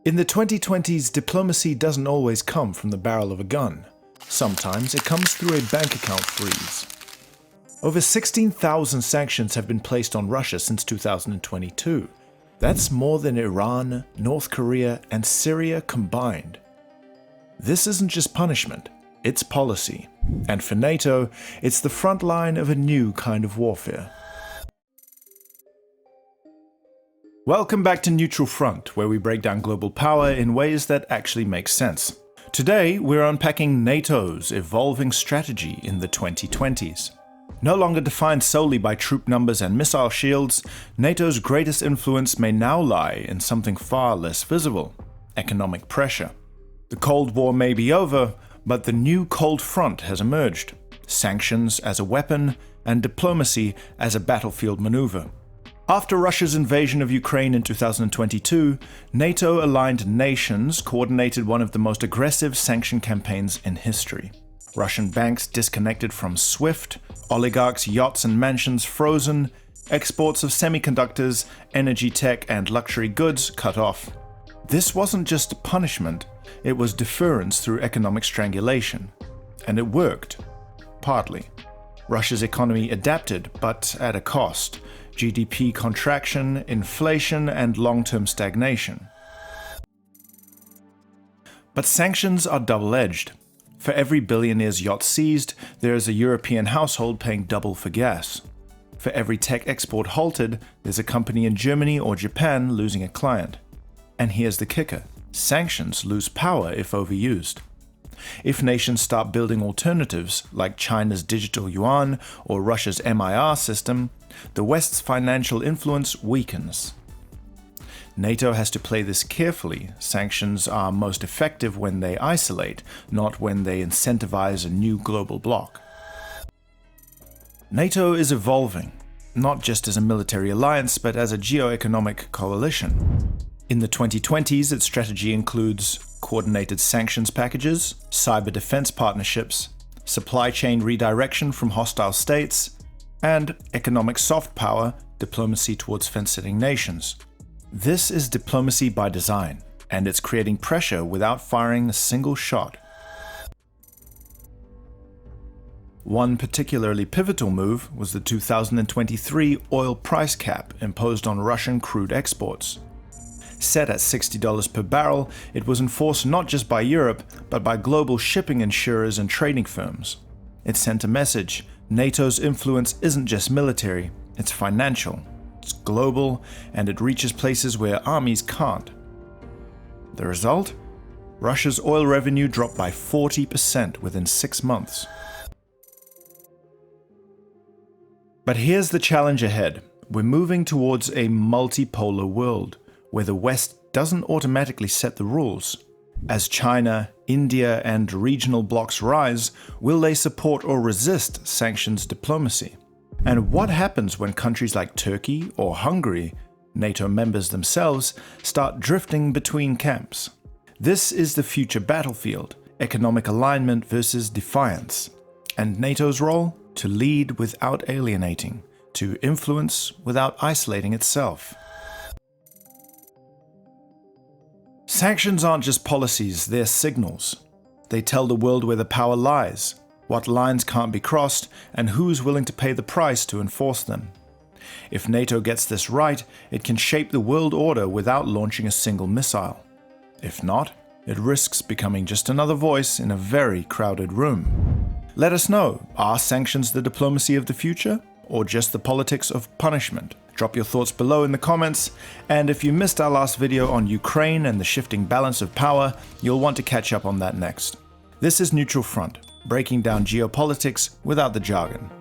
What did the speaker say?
In the 2020s, diplomacy doesn't always come from the barrel of a gun. Sometimes it comes through a bank account freeze. Over 16,000 sanctions have been placed on Russia since 2022. That's more than Iran, North Korea, and Syria combined. This isn't just punishment, it's policy. And for NATO, it's the front line of a new kind of warfare. Welcome back to Neutral Front, where we break down global power in ways that actually make sense. Today, we're unpacking NATO's evolving strategy in the 2020s. No longer defined solely by troop numbers and missile shields, NATO's greatest influence may now lie in something far less visible: economic pressure. The Cold War may be over, but the new Cold Front has emerged: sanctions as a weapon and diplomacy as a battlefield maneuver. After Russia's invasion of Ukraine in 2022, NATO-aligned nations coordinated one of the most aggressive sanction campaigns in history. Russian banks disconnected from SWIFT, oligarchs' yachts and mansions frozen, exports of semiconductors, energy tech and luxury goods cut off. This wasn't just punishment, it was deference through economic strangulation. And it worked. Partly. Russia's economy adapted, but at a cost: GDP contraction, inflation, and long-term stagnation. But sanctions are double-edged. For every billionaire's yacht seized, there is a European household paying double for gas. For every tech export halted, there's a company in Germany or Japan losing a client. And here's the kicker: sanctions lose power if overused. If nations start building alternatives, like China's digital yuan or Russia's MIR system, the West's financial influence weakens. NATO has to play this carefully. Sanctions are most effective when they isolate, not when they incentivize a new global bloc. NATO is evolving, not just as a military alliance, but as a geo-economic coalition. In the 2020s, its strategy includes coordinated sanctions packages, cyber defense partnerships, supply chain redirection from hostile states, and economic soft power, diplomacy towards fence-sitting nations. This is diplomacy by design, and it's creating pressure without firing a single shot. One particularly pivotal move was the 2023 oil price cap imposed on Russian crude exports. Set at $60 per barrel, it was enforced not just by Europe, but by global shipping insurers and trading firms. It sent a message: NATO's influence isn't just military, it's financial, it's global, and it reaches places where armies can't. The result? Russia's oil revenue dropped by 40% within 6 months. But here's the challenge ahead. We're moving towards a multipolar world, where the West doesn't automatically set the rules. As China, India, and regional blocs rise, will they support or resist sanctions diplomacy? And what happens when countries like Turkey or Hungary, NATO members themselves, start drifting between camps? This is the future battlefield: economic alignment versus defiance. And NATO's role? To lead without alienating, to influence without isolating itself. Sanctions aren't just policies, they're signals. They tell the world where the power lies, what lines can't be crossed, and who's willing to pay the price to enforce them. If NATO gets this right, it can shape the world order without launching a single missile. If not, it risks becoming just another voice in a very crowded room. Let us know, are sanctions the diplomacy of the future, or just the politics of punishment? Drop your thoughts below in the comments, and if you missed our last video on Ukraine and the shifting balance of power, you'll want to catch up on that next. This is Neutral Front, breaking down geopolitics without the jargon.